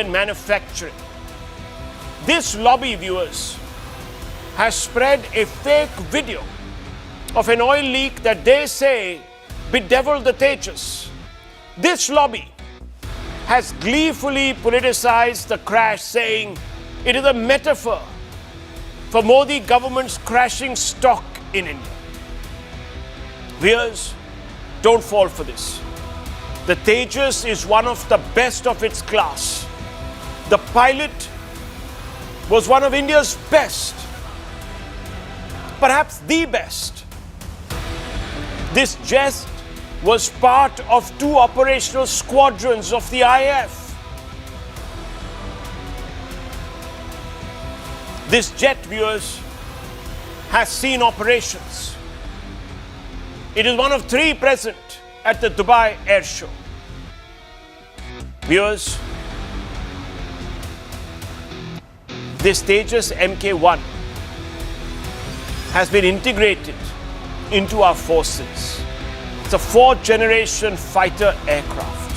manufacturing. This lobby, viewers, has spread a fake video of an oil leak that they say bedeviled the Tejas. This lobby has gleefully politicized the crash, saying it is a metaphor for Modi government's crashing stock in India. Viewers, don't fall for this. The Tejas is one of the best of its class. The pilot was one of India's best, perhaps the best. This jet was part of 2 operational squadrons of the IAF. This jet, viewers, has seen operations. It is one of 3 present at the Dubai Air Show. Viewers, this Tejas Mk1 has been integrated into our forces. It's a 4th generation fighter aircraft.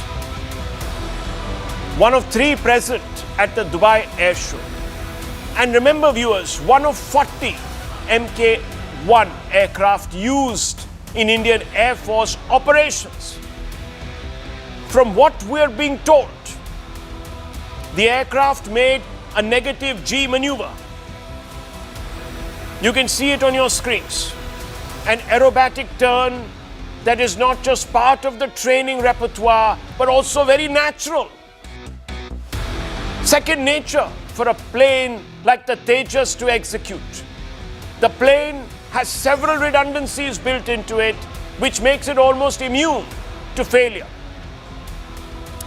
One of 3 present at the Dubai Air Show. And remember, viewers, one of 40 Mk1 aircraft used in Indian Air Force operations. From what we're being told, the aircraft made a negative G maneuver. You can see it on your screens. An aerobatic turn that is not just part of the training repertoire, but also very natural. Second nature for a plane like the Tejas to execute. The plane has several redundancies built into it, which makes it almost immune to failure.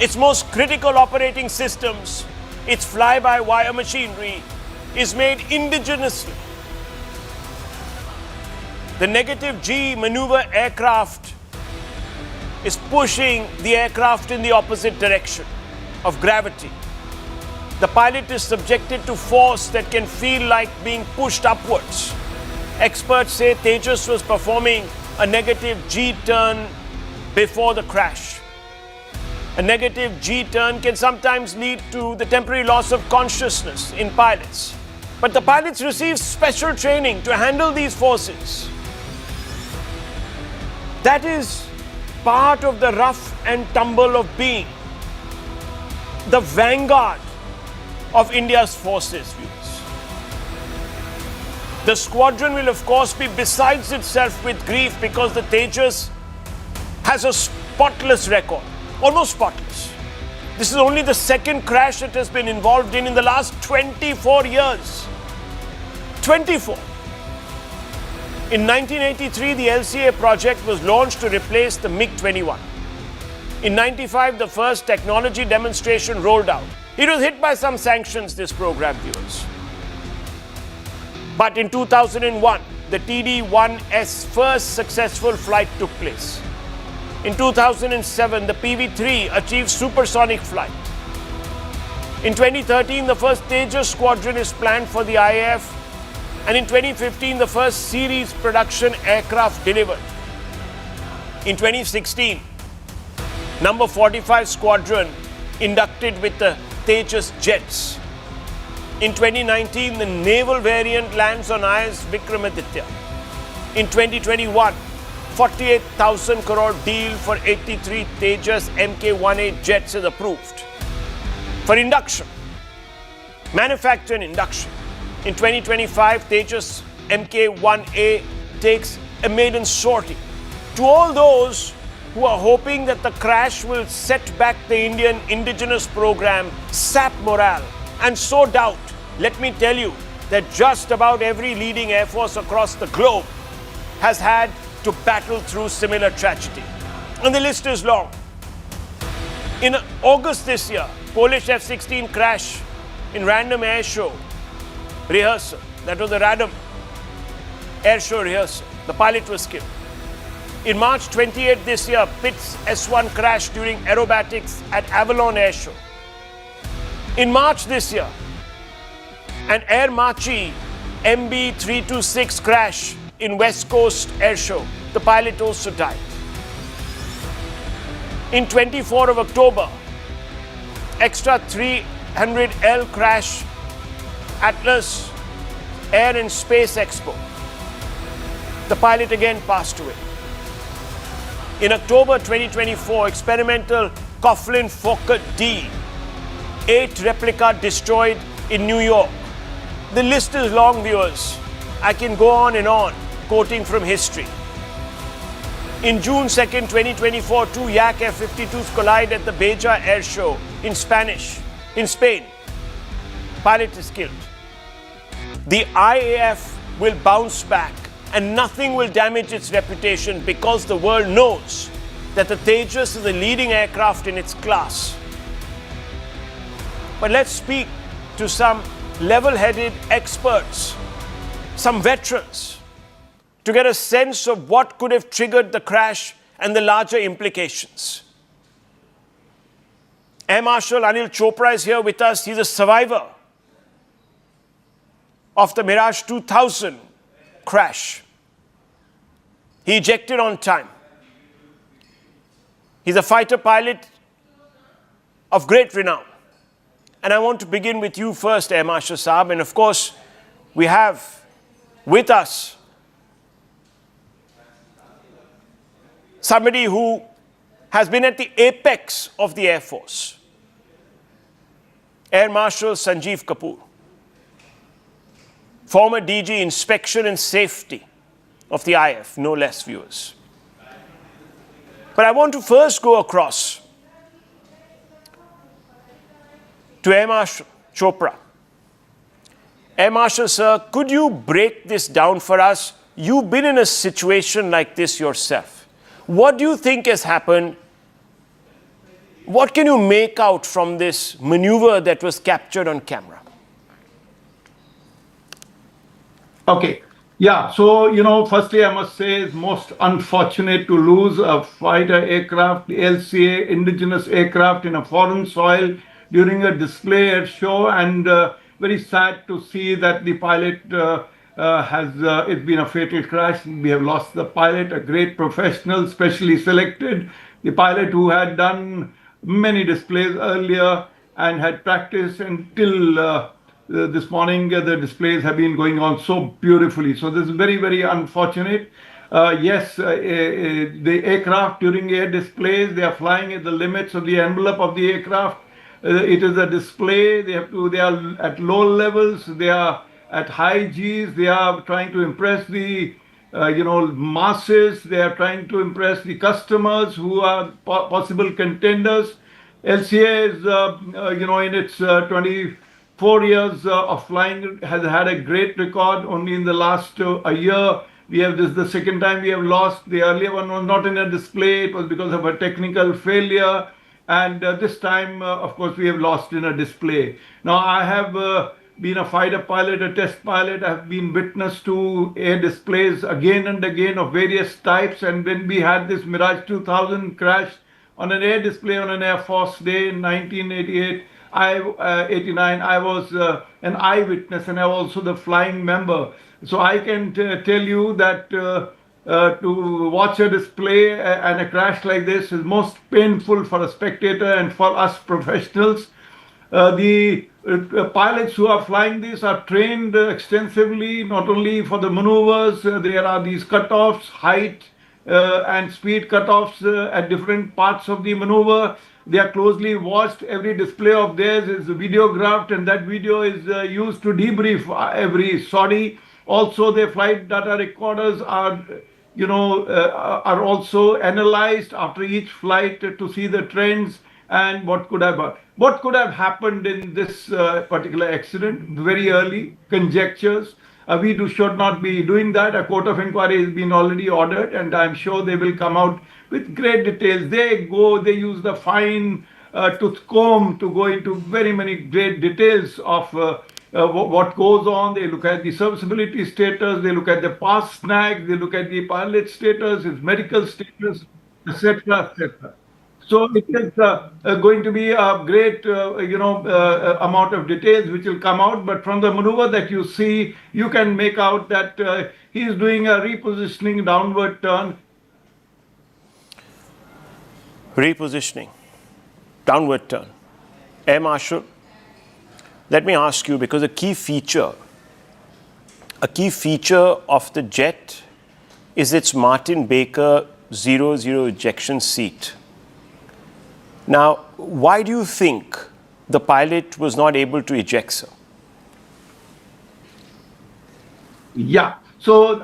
Its most critical operating systems, its fly-by-wire machinery, is made indigenously. The negative G maneuver aircraft is pushing the aircraft in the opposite direction of gravity. The pilot is subjected to force that can feel like being pushed upwards. Experts say Tejas was performing a negative G turn before the crash. A negative G turn can sometimes lead to the temporary loss of consciousness in pilots. But the pilots receive special training to handle these forces. That is part of the rough and tumble of being the vanguard of India's forces, viewers. The squadron will, of course, be besides itself with grief because the Tejas has a spotless record, almost spotless. This is only the 2nd crash it has been involved in the last 24 years. 24. In 1983, the LCA project was launched to replace the MiG-21. In 95, the first technology demonstration rolled out. It was hit by some sanctions, this program, viewers. But in 2001, the TD-1's first successful flight took place. In 2007, the PV-3 achieved supersonic flight. In 2013, the first Tejas squadron is planned for the IAF. And in 2015, the first series production aircraft delivered. In 2016, number 45 squadron inducted with the Tejas jets. In 2019, the naval variant lands on IS Vikramaditya. In 2021, 48,000 crore deal for 83 Tejas Mk1A jets is approved for induction, manufacture and induction. In 2025, Tejas Mk1A takes a maiden sortie. To all those who are hoping that the crash will set back the Indian indigenous program, sap morale, and sow doubt, let me tell you that just about every leading air force across the globe has had to battle through similar tragedy. And the list is long. In August this year, Polish F-16 crash in random air show rehearsal. That was the random air show rehearsal. The pilot was killed. In March 28 this year, Pitt's S-1 crashed during aerobatics at Avalon Air Show. In March this year, an Air Marchi MB326 crash in West Coast Air Show. The pilot also died. In 24 of October, extra 3 800L crash, Atlas Air and Space Expo. The pilot again passed away. In October 2024, experimental Coughlin Fokker D, 8 replica destroyed in New York. The list is long, viewers. I can go on and on, quoting from history. In June 2nd, 2024, 2 Yak F-52s collide at the Beja Air Show in Spain. Pilot is killed. The IAF will bounce back and nothing will damage its reputation because the world knows that the Tejas is the leading aircraft in its class. But let's speak to some level-headed experts, some veterans, to get a sense of what could have triggered the crash and the larger implications. Air Marshal Anil Chopra is here with us. He's a survivor of the Mirage 2000 crash. He ejected on time. He's a fighter pilot of great renown. And I want to begin with you first, Air Marshal Saab. And of course, we have with us somebody who has been at the apex of the Air Force, Air Marshal Sanjeev Kapoor, former DG Inspection and Safety of the IF, no less, viewers. But I want to first go across to Air Marshal Chopra. Air Marshal, sir, could you break this down for us? You've been in a situation like this yourself. What do you think has happened? What can you make out from this maneuver that was captured on camera? Okay. Yeah. So, firstly, I must say it's most unfortunate to lose a fighter aircraft, the LCA indigenous aircraft in a foreign soil during a display air show, and very sad to see that the pilot it's been a fatal crash. We have lost the pilot, a great professional, specially selected, the pilot who had done many displays earlier and had practiced until this morning. The displays have been going on so beautifully. So this is very, very unfortunate. Yes, the aircraft during air displays, they are flying at the limits of the envelope of the aircraft. It is a display. They are at low levels. They are at high Gs. They are trying to impress the masses. They are trying to impress the customers who are possible contenders. LCA is, in its 24 years of flying, has had a great record. Only in the last a year, this is the second time we have lost. The earlier one was not in a display. It was because of a technical failure. And this time, of course, we have lost in a display. Now, I have been a fighter pilot, a test pilot. I have been witness to air displays again and again of various types. And when we had this Mirage 2000 crash on an air display on an Air Force Day in 1988, 89, I was an eyewitness, and I was also the flying member. So I can tell you that to watch a display and a crash like this is most painful for a spectator and for us professionals. The pilots who are flying this are trained extensively, not only for the maneuvers. There are these cutoffs, height and speed cutoffs at different parts of the maneuver. They are closely watched. Every display of theirs is videographed, and that video is used to debrief every sortie. Also, their flight data recorders are also analyzed after each flight to see the trends and what could have happened in this particular accident. Very early conjectures. We should not be doing that. A court of inquiry has been already ordered, and I'm sure they will come out with great details. They use the fine tooth comb to go into very many great details of what goes on. They look at the serviceability status, they look at the past snags, they look at the pilot status, his medical status, etc., etc. So it is going to be a great, amount of details which will come out. But from the maneuver that you see, you can make out that he is doing a repositioning downward turn. Repositioning, downward turn. Air Marshal, Let me ask you, because a key feature of the jet is its Martin Baker 00 ejection seat. Now, why do you think the pilot was not able to eject, sir? Yeah. So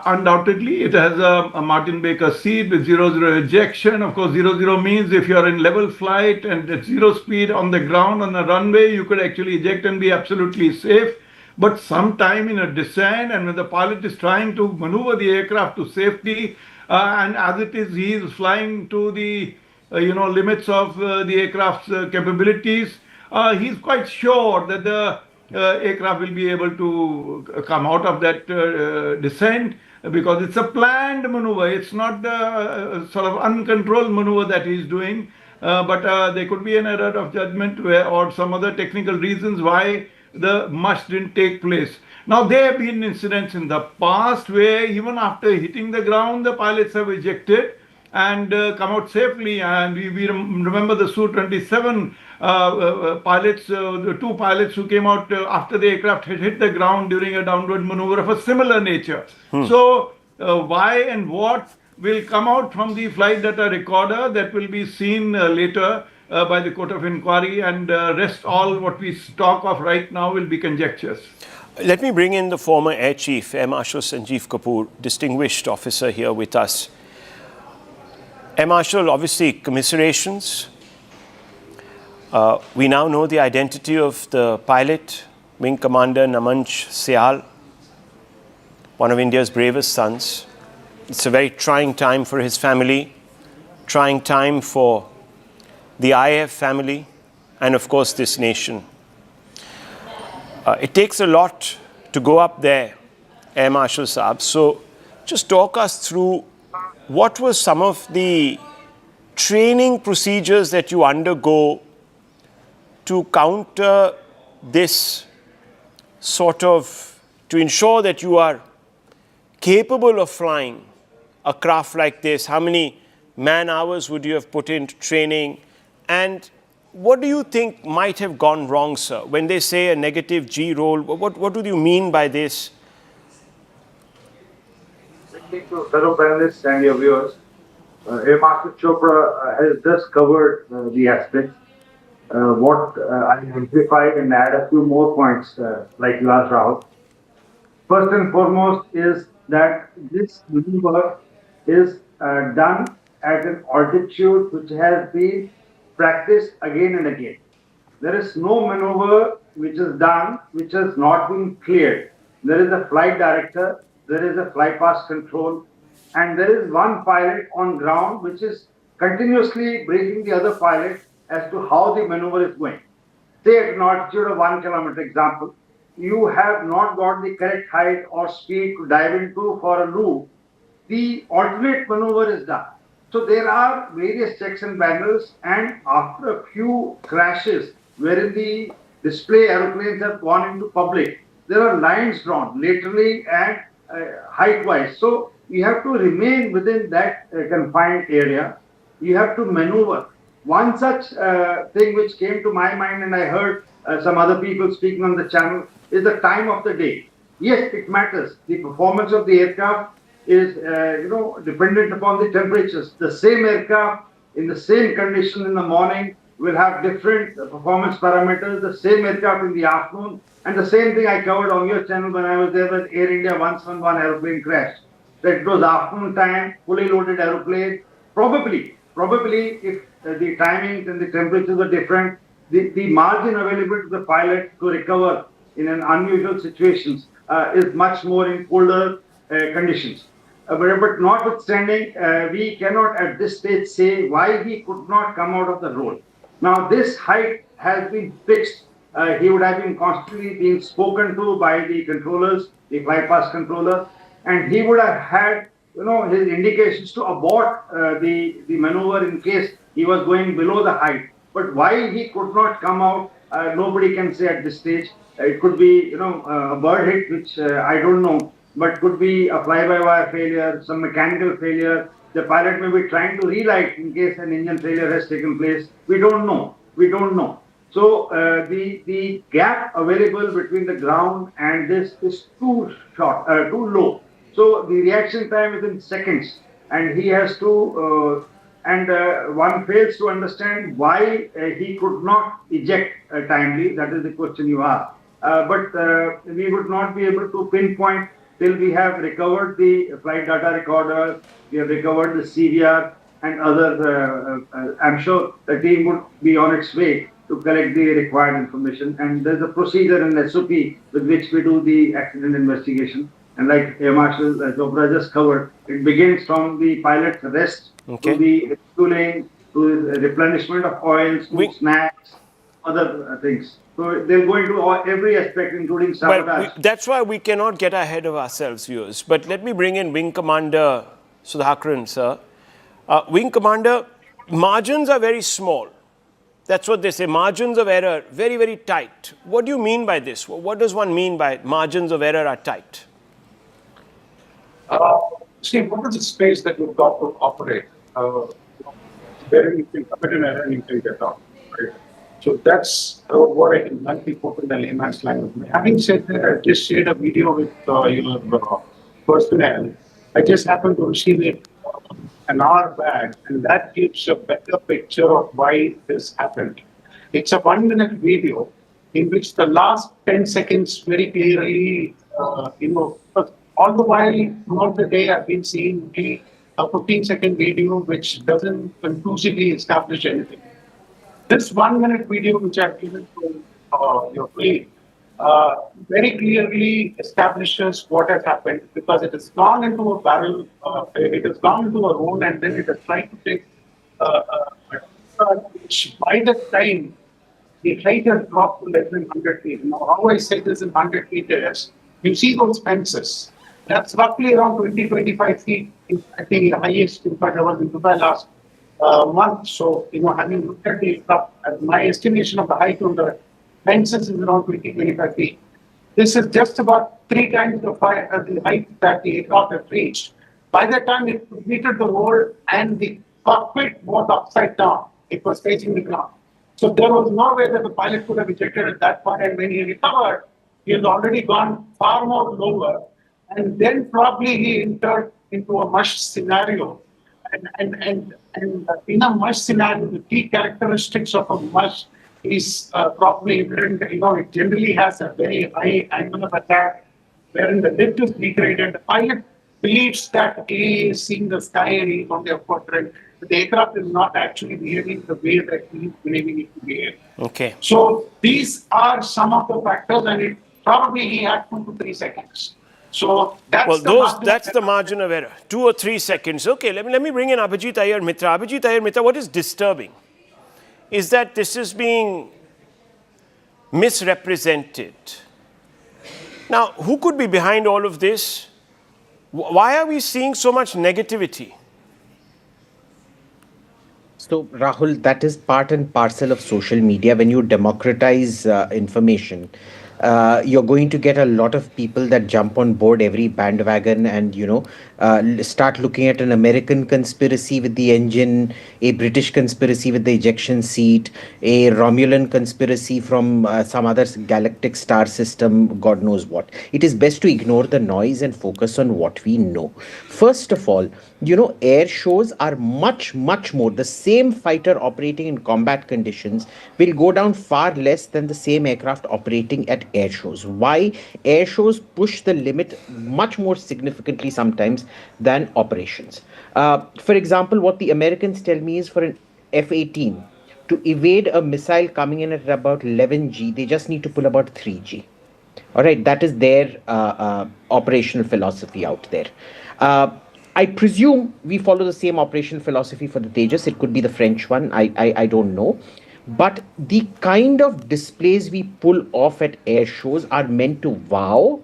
undoubtedly, it has a Martin Baker seat with 00 ejection. Of course, 00 means if you are in level flight and at 0 speed on the ground on the runway, you could actually eject and be absolutely safe. But sometime in a descent, and when the pilot is trying to maneuver the aircraft to safety, and as it is, he is flying to the limits of the aircraft's capabilities. He's quite sure that the aircraft will be able to come out of that descent because it's a planned maneuver. It's not the sort of uncontrolled maneuver that he's doing, but there could be an error of judgment or some other technical reasons why the mush didn't take place. Now, there have been incidents in the past where even after hitting the ground, the pilots have ejected and come out safely. And we remember the Su-27 pilots, the two pilots who came out after the aircraft had hit the ground during a downward maneuver of a similar nature. So why and what will come out from the flight data recorder that will be seen later by the court of inquiry, and rest all what we talk of right now will be conjectures. Let me bring in the former Air Chief, Air Marshal Sanjeev Kapoor, distinguished officer here with us. Air Marshal, obviously, commiserations. We now know the identity of the pilot, Wing Commander Namanch Seal, one of India's bravest sons. It's a very trying time for his family, trying time for the IAF family, and of course this nation. It takes a lot to go up there, Air Marshal Saab. So just talk us through what were some of the training procedures that you undergo to counter this sort of, to ensure that you are capable of flying a craft like this? How many man hours would you have put into training? And what do you think might have gone wrong, sir? When they say a negative G roll, what do you mean by this? To fellow panelists and your viewers, Air Marshal Chopra has just covered the aspects. What I amplified and add a few more points, like you asked, Rahul. First and foremost is that this maneuver is done at an altitude which has been practiced again and again. There is no maneuver which is done which has not been cleared. There is a flight director, there is a flight path control, and there is one pilot on ground which is continuously briefing the other pilot as to how the maneuver is going. Say at an altitude of 1 kilometer, example, you have not got the correct height or speed to dive into for a loop, the alternate maneuver is done. So there are various checks and balances, and after a few crashes wherein the display aeroplanes have gone into public, there are lines drawn laterally and height-wise. So you have to remain within that confined area. You have to maneuver. One such thing which came to my mind, and I heard some other people speaking on the channel, is the time of the day. Yes, it matters. The performance of the aircraft is dependent upon the temperatures. The same aircraft in the same condition in the morning will have different performance parameters. The same aircraft in the afternoon, and the same thing I covered on your channel when I was there when Air India 171 aeroplane crashed. That it was afternoon time, fully loaded aeroplane. Probably if the timings and the temperatures were different, the margin available to the pilot to recover in an unusual situations is much more in colder conditions. But notwithstanding, we cannot at this stage say why he could not come out of the roll. Now, this height has been fixed. He would have been constantly being spoken to by the controllers, the flight path controller, and he would have had his indications to abort the maneuver in case he was going below the height. But why he could not come out, nobody can say at this stage. It could be a bird hit, which I don't know, but could be a fly-by-wire failure, some mechanical failure. The pilot may be trying to relight in case an engine failure has taken place. We don't know. So the gap available between the ground and this is too short, too low. So the reaction time is in seconds, and he has to. One fails to understand why he could not eject timely. That is the question you asked. But we would not be able to pinpoint till we have recovered the flight data recorder, we have recovered the CVR and other. I'm sure the team would be on its way to collect the required information. And there's a procedure and SOP with which we do the accident investigation. And like Air Marshal Chopra just covered, it begins from the pilot's rest to the refueling, to the replenishment of oils, to snacks, other things. So they'll go into every aspect, including sabotage. Well, that's why we cannot get ahead of ourselves, viewers. But let me bring in Wing Commander Sudhakaran, sir. Wing Commander, margins are very small. That's what they say, margins of error, very, very tight. What do you mean by this? What does one mean by margins of error are tight? See, what is the space that you've got to operate? Where you can commit an error and you can get out, right? So that's what I can bluntly put in the layman's language. Having said that, I just shared a video with your personnel. I just happened to receive it an hour back, and that gives a better picture of why this happened. It's a 1-minute video in which the last 10 seconds very clearly, all the while throughout the day I've been seeing a 15-second video which doesn't conclusively establish anything. This 1-minute video which I've given to your colleague very clearly establishes what has happened, because it has gone into a barrel, it has gone into a road, and then it has tried to take which by the time the height has dropped to less than 100 feet. Now, how I say this in 100 feet is, you see those fences, that's roughly around 20-25 feet. I think the highest, in fact, I was in Dubai last month. So, having looked at the my estimation of the height on the fences is around 20-25 feet. This is just about 3 times the height that the aircraft has reached. By the time it completed the roll and the cockpit was upside down, it was facing the ground. So there was no way that the pilot could have ejected at that point. And when he recovered, he had already gone far more lower. And then probably he entered into a mush scenario. And in a mush scenario, the key characteristics of a mush is probably, it generally has a very high angle of attack, wherein the lift is degraded. The pilot believes that he is seeing the sky and he's on the quadrant. But the aircraft is not actually behaving the way that he's believing it to behave. Okay. So these are some of the factors, and probably he had 2 to 3 seconds. So that's the margin of error, 2 or 3 seconds. Okay, let me bring in Abhijit Iyer Mitra. Abhijit Iyer Mitra, what is disturbing is that this is being misrepresented. Now, who could be behind all of this? Why are we seeing so much negativity? So, Rahul, that is part and parcel of social media. When you democratize information, you're going to get a lot of people that jump on board every bandwagon and, start looking at an American conspiracy with the engine, a British conspiracy with the ejection seat, a Romulan conspiracy from some other galactic star system, God knows what. It is best to ignore the noise and focus on what we know. First of all, air shows are much, much more. The same fighter operating in combat conditions will go down far less than the same aircraft operating at air shows. Why? Air shows push the limit much more significantly sometimes than operations. For example, what the Americans tell me is for an F-18 to evade a missile coming in at about 11G, they just need to pull about 3G. All right, that is their operational philosophy out there. I presume we follow the same operational philosophy for the Tejas. It could be the French one. I don't know. But the kind of displays we pull off at air shows are meant to wow.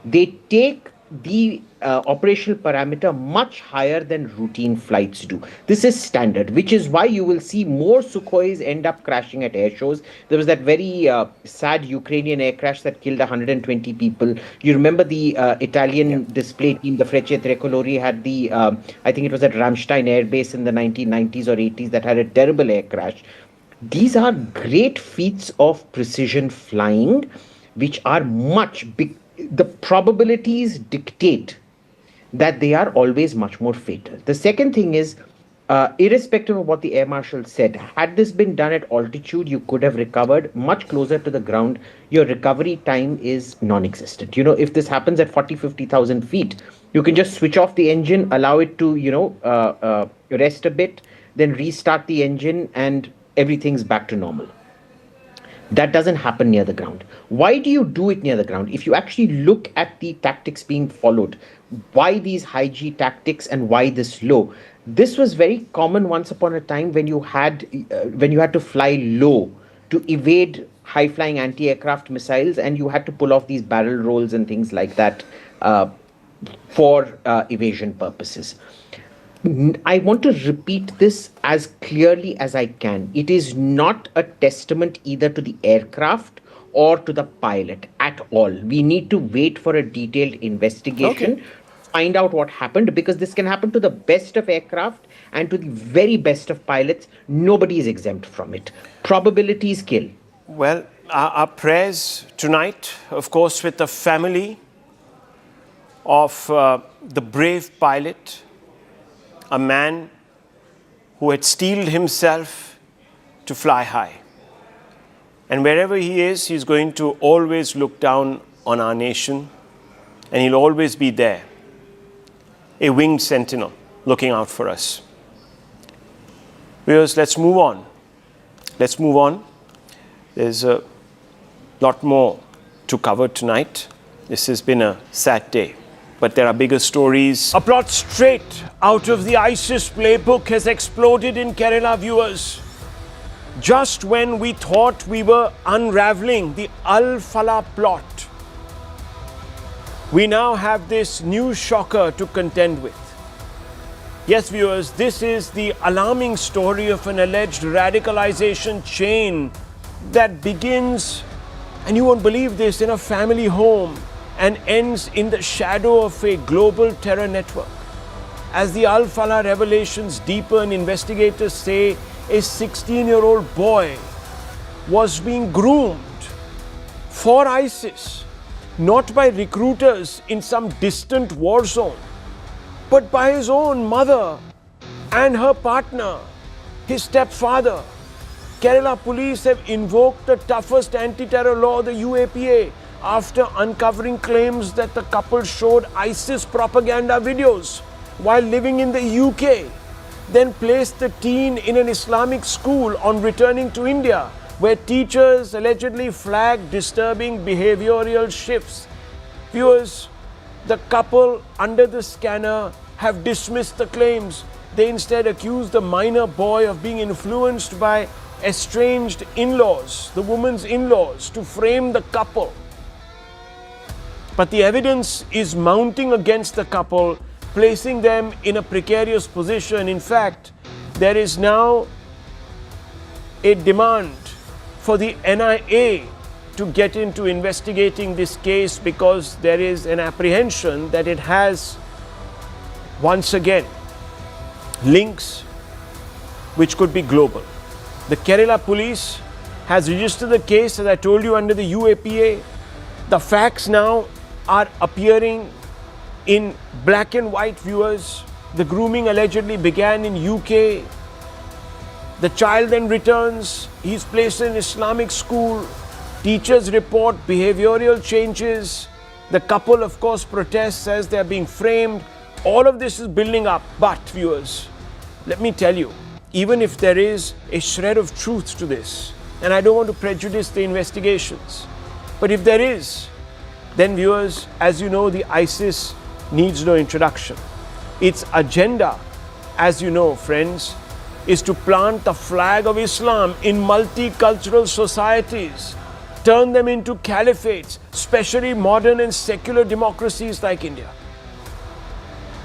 They take the operational parameter much higher than routine flights do. This is standard, which is why you will see more Sukhois end up crashing at air shows. There was that very sad Ukrainian air crash that killed 120 people. You remember the Italian display team, the Frecce Tricolori, had the, I think it was at Ramstein Air Base in the 1990s or 80s that had a terrible air crash. These are great feats of precision flying, which are much big. The probabilities dictate that they are always much more fatal. The second thing is, irrespective of what the air marshal said, had this been done at altitude, you could have recovered much closer to the ground. Your recovery time is non existent. If this happens at 40, 50,000 feet, you can just switch off the engine, allow it to, rest a bit, then restart the engine, and everything's back to normal. That doesn't happen near the ground. Why do you do it near the ground? If you actually look at the tactics being followed, why these high G tactics and why this low? This was very common once upon a time when you had to fly low to evade high flying anti-aircraft missiles, and you had to pull off these barrel rolls and things like that for evasion purposes. I want to repeat this as clearly as I can. It is not a testament either to the aircraft or to the pilot at all. We need to wait for a detailed investigation, Okay. find out what happened, because this can happen to the best of aircraft and to the very best of pilots. Nobody is exempt from it. Probabilities kill. Well, our prayers tonight, of course, with the family of the brave pilot, a man who had steeled himself to fly high. And wherever he is, he's going to always look down on our nation, and he'll always be there, a winged sentinel looking out for us. Viewers, let's move on. Let's move on. There's a lot more to cover tonight. This has been a sad day, but there are bigger stories. A plot straight out of the ISIS playbook has exploded in Kerala, viewers. Just when we thought we were unraveling the Al-Falah plot, we now have this new shocker to contend with. Yes, viewers, this is the alarming story of an alleged radicalization chain that begins, and you won't believe this, in a family home and ends in the shadow of a global terror network. As the Al-Falah revelations deepen, investigators say a 16-year-old boy was being groomed for ISIS, not by recruiters in some distant war zone, but by his own mother and her partner, his stepfather. Kerala police have invoked the toughest anti-terror law, the UAPA, after uncovering claims that the couple showed ISIS propaganda videos while living in the UK, then placed the teen in an Islamic school on returning to India, where teachers allegedly flagged disturbing behavioral shifts. Viewers, the couple under the scanner have dismissed the claims. They instead accuse the minor boy of being influenced by estranged in-laws, the woman's in-laws, to frame the couple. But the evidence is mounting against the couple, placing them in a precarious position. In fact, there is now a demand for the NIA to get into investigating this case, because there is an apprehension that it has, once again, links which could be global. The Kerala police has registered the case, as I told you, under the UAPA. The facts now are appearing in black and white, viewers. The grooming allegedly began in UK. The child then returns. He's placed in Islamic school. Teachers report behavioral changes. The couple, of course, protests as they're being framed. All of this is building up. But, viewers, let me tell you, even if there is a shred of truth to this, and I don't want to prejudice the investigations, but if there is, then, viewers, as you know, the ISIS needs no introduction. Its agenda, as you know, friends, is to plant the flag of Islam in multicultural societies, turn them into caliphates, especially modern and secular democracies like India.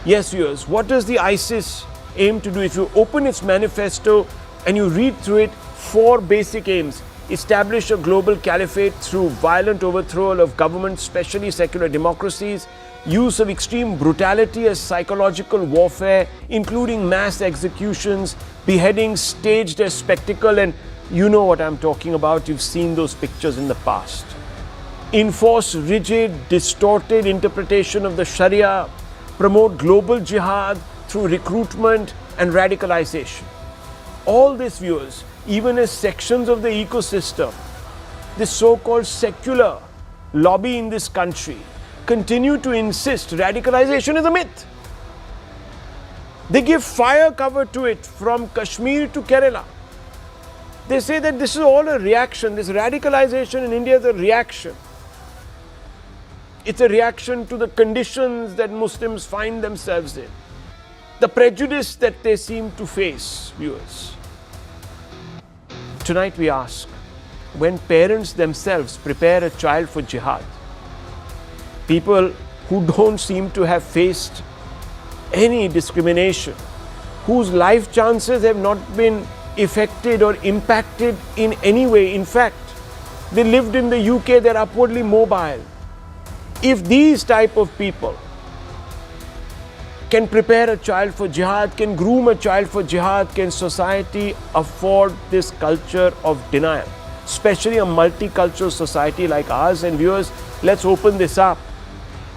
Yes, viewers, what does the ISIS aim to do? If you open its manifesto and you read through it, 4 basic aims: establish a global caliphate through violent overthrow of governments, especially secular democracies, use of extreme brutality as psychological warfare, including mass executions, beheadings staged as spectacle, and You know what I'm talking about. You've seen those pictures in the past. Enforce rigid, distorted interpretation of the Sharia, promote global jihad through recruitment and radicalization. All this, viewers, even as sections of the ecosystem, this so-called secular lobby in this country, continue to insist radicalization is a myth. They give fire cover to it from Kashmir to Kerala. They say that this is all a reaction. This radicalization in India is a reaction. It's a reaction to the conditions that Muslims find themselves in, the prejudice that they seem to face, viewers. Tonight we ask, when parents themselves prepare a child for jihad, people who don't seem to have faced any discrimination, whose life chances have not been affected or impacted in any way. In fact, they lived in the UK, they're upwardly mobile. If these type of people can prepare a child for jihad, can groom a child for jihad, can society afford this culture of denial? Especially a multicultural society like ours. And viewers, let's open this up.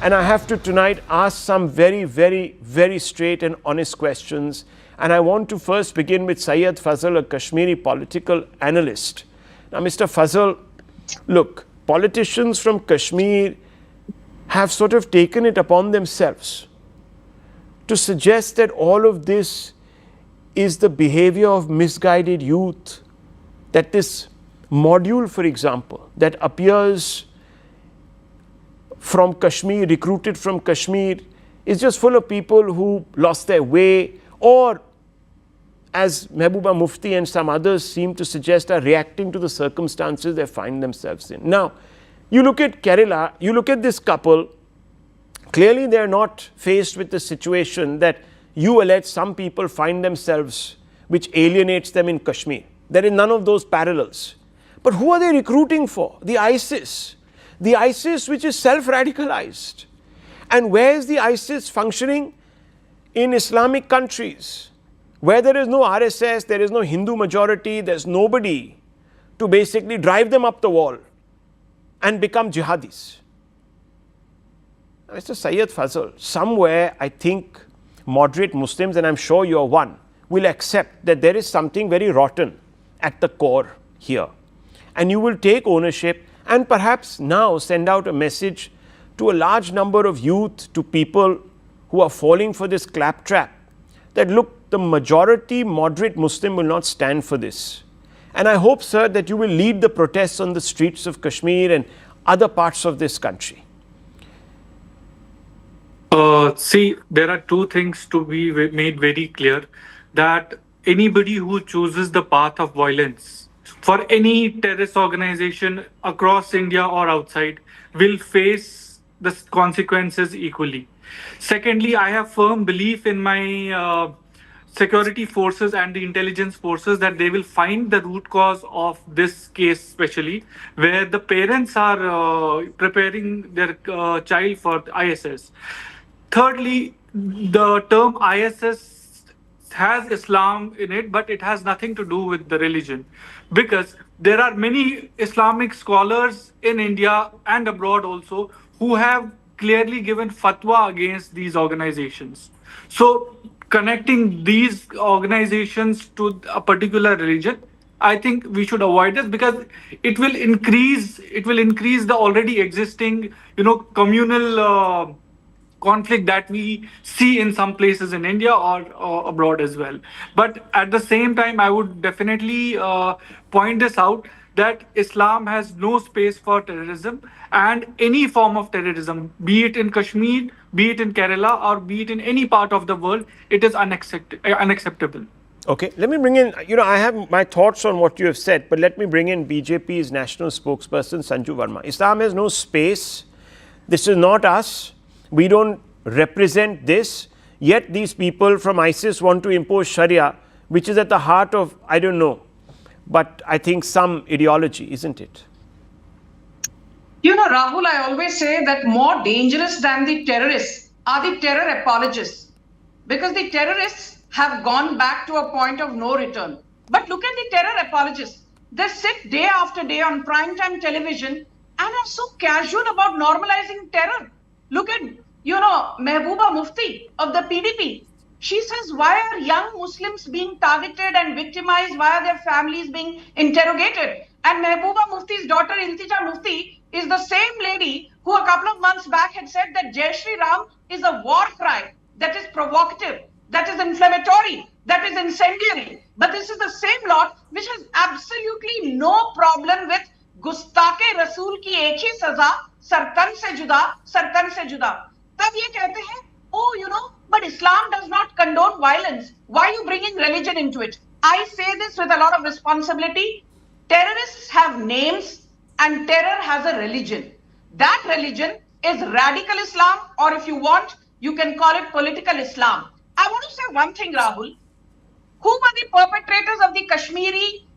And I have to tonight ask some very straight and honest questions. And I want to first begin with Syed Fazal, a Kashmiri political analyst. Now, Mr. Fazal, look, politicians from Kashmir have sort of taken it upon themselves to suggest that all of this is the behavior of misguided youth, that this module, for example, that appears from Kashmir, recruited from Kashmir, is just full of people who lost their way, or as Mehbooba Mufti and some others seem to suggest, are reacting to the circumstances they find themselves in. Now, you look at Kerala, you look at this couple, clearly they are not faced with the situation that you allege some people find themselves, which alienates them in Kashmir. There is none of those parallels. But who are they recruiting for? The ISIS. The ISIS which is self-radicalized. And where is the ISIS functioning? In Islamic countries, where there is no RSS, there is no Hindu majority, there's nobody to basically drive them up the wall and become jihadis. Mr. Syed Fazal, somewhere I think moderate Muslims, and I'm sure you're one, will accept that there is something very rotten at the core here. And you will take ownership and perhaps now send out a message to a large number of youth, to people who are falling for this claptrap, that look, the majority moderate Muslim will not stand for this. And I hope, sir, that you will lead the protests on the streets of Kashmir and other parts of this country. See, there are two things to be made very clear, that anybody who chooses the path of violence for any terrorist organization across India or outside will face the consequences equally. Secondly, I have firm belief in my security forces and the intelligence forces that they will find the root cause of this case, especially where the parents are preparing their child for ISS. Thirdly, the term ISS has Islam in it, but it has nothing to do with the religion, because there are many Islamic scholars in India and abroad also who have clearly given fatwa against these organizations. So connecting these organizations to a particular religion, I think we should avoid this, because it will increase the already existing, communal conflict that we see in some places in India or abroad as well. But at the same time, I would definitely point this out, that Islam has no space for terrorism, and any form of terrorism, be it in Kashmir, be it in Kerala, or be it in any part of the world, it is unacceptable. Okay, let me bring in, I have my thoughts on what you have said, but let me bring in BJP's national spokesperson, Sanju Verma. Islam has no space. This is not us. We don't represent this. Yet these people from ISIS want to impose Sharia, which is at the heart of, I don't know, but I think some ideology, isn't it? Rahul, I always say that more dangerous than the terrorists are the terror apologists, because the terrorists have gone back to a point of no return. But look at the terror apologists. they sit day after day on primetime television and are so casual about normalizing terror. Look at, Mehbooba Mufti of the PDP. She says, why are young Muslims being targeted and victimized? Why are their families being interrogated? And Mehbooba Mufti's daughter, Iltija Mufti, is the same lady who a couple of months back had said that Jai Shri Ram is a war cry that is provocative, that is inflammatory, that is incendiary. But this is the same lot which has absolutely no problem with गुस्ताके रसूल की एक ही सजा सरतन से जुदा तब ये कहते हैं but Islam does not condone violence. Why are you bringing religion into it? I say this with a lot of responsibility. Terrorists have names and terror has a religion. That religion is radical Islam, or if you want, you can call it political Islam. I want to say one thing, Rahul. Who were the perpetrators of the Kashmiri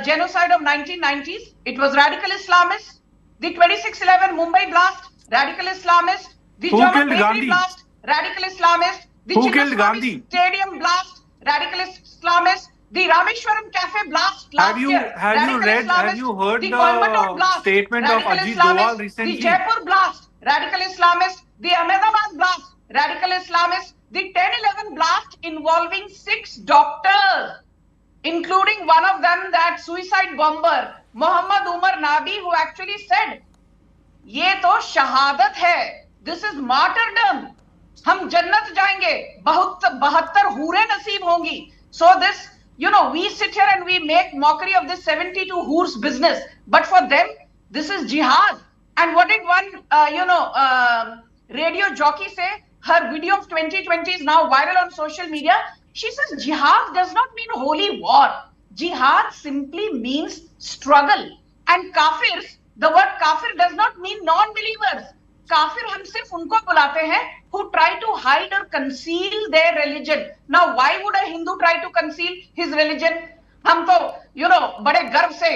genocide of 1990s? It was radical Islamists. The 26/11 Mumbai blast, radical Islamists. The German Bakery blast, radical Islamists. The Chinnaswamy Stadium blast, radical Islamists. The Rameshwaram Cafe blast last year, have you heard the the Coimbatore blast, statement of radical Ajit Islamists. Doval recently? The Jaipur blast, radical Islamists. The Ahmedabad blast, radical Islamists. The 10/11 blast involving 6 doctors, including one of them, that suicide bomber, Muhammad Umar Nabi, who actually said, ये तो शहादत है. This is martyrdom. हम जन्नत जाएंगे. 72 हूरें नसीब होंगी. So this, we sit here and we make mockery of this 72 hoors business. But for them, this is jihad. And what did one, radio jockey say? Her video of 2020 is now viral on social media. She says jihad does not mean holy war. Jihad simply means struggle. And kafirs, the word kafir does not mean non-believers. Kafir हम सिर्फ उनको बुलाते हैं who try to hide or conceal their religion. Now, why would a Hindu try to conceal his religion? हम तो, बड़े गर्व से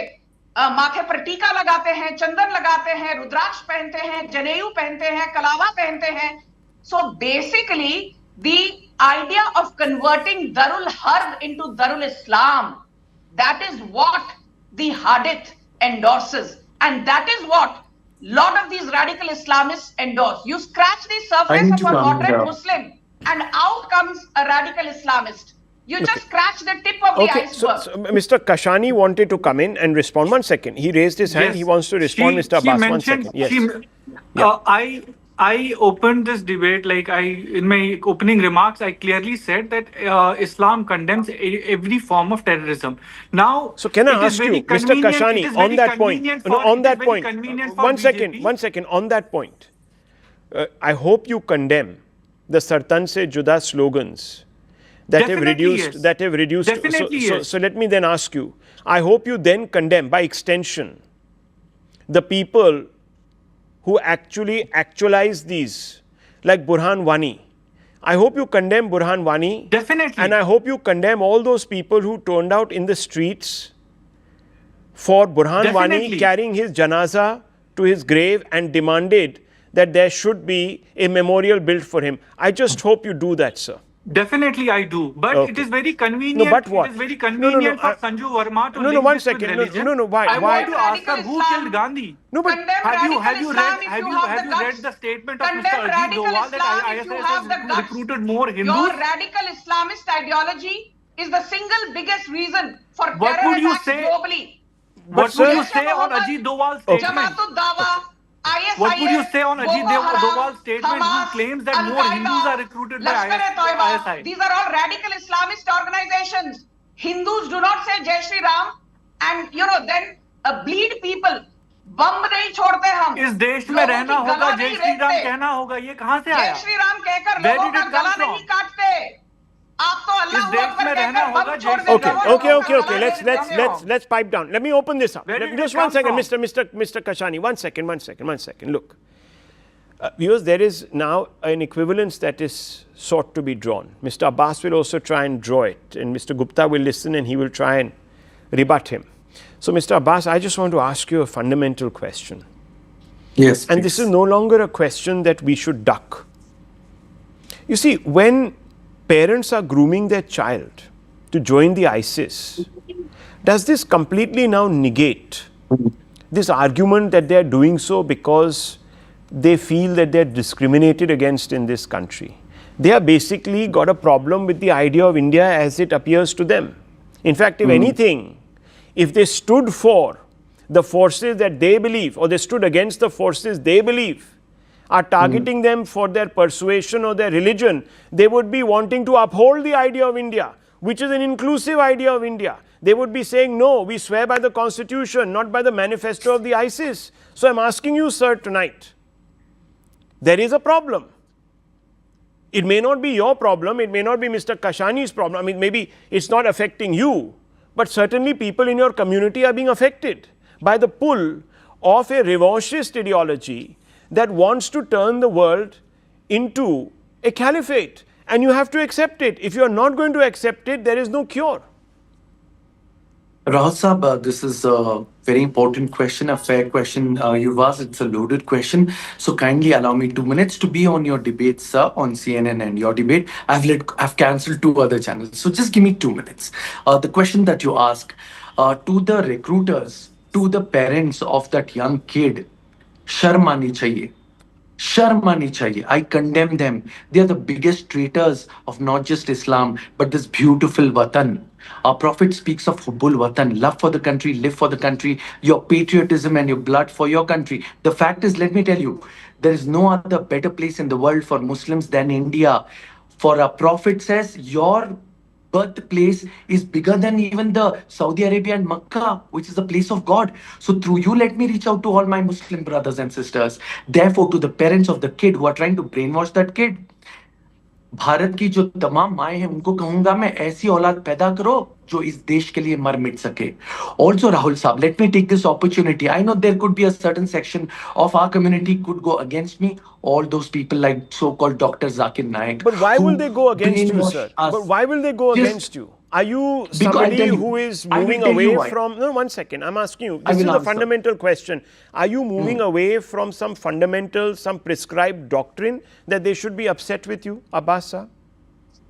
माथे पर टीका लगाते हैं, चंदन लगाते हैं, रुद्राक्ष पहनते हैं, जनेऊ पहनते हैं, कलावा पहनते हैं. So basically, the idea of converting Darul Harb into Darul Islam, that is what the Hadith endorses. And that is what lot of these radical Islamists endorse. You scratch the surface of a moderate Muslim and out comes a radical Islamist. You just scratch the tip of the iceberg. So Mr. Kashani wanted to come in and respond. 1 second. He raised his hand. Yes. He wants to respond, Mr. Abbas. 1 second. Yes. I opened this debate, in my opening remarks, I clearly said that Islam condemns every form of terrorism. Now, so can I ask you, Mr. Kashani, on that point? On that point. 1 second. 1 second. On that point, I hope you condemn the Sartan Se Juda slogans that have reduced. Definitely yes. So let me then ask you. I hope you then condemn, by extension, the people who actually actualize these, like Burhan Wani. I hope you condemn Burhan Wani. Definitely. And I hope you condemn all those people who turned out in the streets for Burhan Wani carrying his janaza to his grave and demanded that there should be a memorial built for him. I just hope you do that, sir. Definitely I do. But it is very convenient. No, but what? It is very convenient for Sanju Verma to link 1 this second. with religion. Why? I want to ask her who killed Gandhi. No, but have you read the statement of Mr. Ajit Doval that ISIS has recruited more Hindus? Your radical Islamist ideology is the single biggest reason for What terror would you attacks say? globally. What would you say on Ajit Doval's statement? ISIS, What would you say on Ajit Boko Haram, Doval's statement Hamas, who claims that more Al-Qaeda, Hindus are recruited by Lashkar-e-Toiba? ISI? These are all radical Islamist organizations. Hindus do not say Jai Shri Ram and then bleed people. बम नहीं छोड़ते हम. इस देश में रहना होगा, जय श्री राम कहना होगा. ये कहाँ से आया? जय श्री राम कहकर लोगों का गला नहीं काटते. आप तो अल्लाह अकबर कहकर बम छोड़ देते. Okay. Let's pipe down. Let me open this up. Just 1 second, Mr. Kashani. 1 second. Look, viewers, there is now an equivalence that is sought to be drawn. Mr. Abbas will also try and draw it, and Mr. Gupta will listen and he will try and rebut him. So, Mr. Abbas, I just want to ask you a fundamental question. Yes. And this is no longer a question that we should duck. You see, when parents are grooming their child to join the ISIS, Does this completely now negate this argument that they are doing so because they feel that they're discriminated against in this country? They are basically got a problem with the idea of India as it appears to them. In fact, if anything, if they stood for the forces that they believe, or they stood against the forces they believe are targeting them for their persuasion or their religion, they would be wanting to uphold the idea of India, which is an inclusive idea of India. They would be saying, no, we swear by the constitution, not by the manifesto of the ISIS. So I'm asking you, sir, tonight, there is a problem. It may not be your problem, it may not be Mr. Kashani's problem. I mean, maybe it's not affecting you, but certainly people in your community are being affected by the pull of a revanchist ideology that wants to turn the world into a caliphate. And you have to accept it. If you are not going to accept it, there is no cure. Rahul Saab, this is a very important question, a fair question you've asked. It's a loaded question. So kindly allow me 2 minutes to be on your debate, sir, on CNN and your debate. I've cancelled 2 other channels. So just give me 2 minutes. The question that you ask to the recruiters, to the parents of that young kid, sharm aani chahiye. Sharm aani chahiye. I condemn them. They are the biggest traitors of not just Islam, but this beautiful Watan. Our Prophet speaks of Hubbul Watan, love for the country, live for the country, your patriotism and your blood for your country. The fact is, let me tell you, there is no other better place in the world for Muslims than India. For our Prophet says, your birthplace is bigger than even the Saudi Arabia and Makkah, which is the place of God. So through you, let me reach out to all my Muslim brothers and sisters. Therefore, to the parents of the kid who are trying to brainwash that kid, Bharat की जो तमाम माएं हैं उनको कहूंगा मैं ऐसी औलाद पैदा करो जो इस देश के लिए मर मिट सके. Also, Rahul Saab, let me take this opportunity. I know there could be a certain section of our community could go against me. All those people like so-called Dr. Zakir Naik. But why will they go against you, brainwash sir? us. But why will they go Just- against you? Are you Because I'll somebody tell you. who is I will moving tell you away why. from... No, 1 second. I'm asking you. I This is will a answer. fundamental question. Are you moving away from some fundamental, some prescribed doctrine that they should be upset with you, Abbas sir?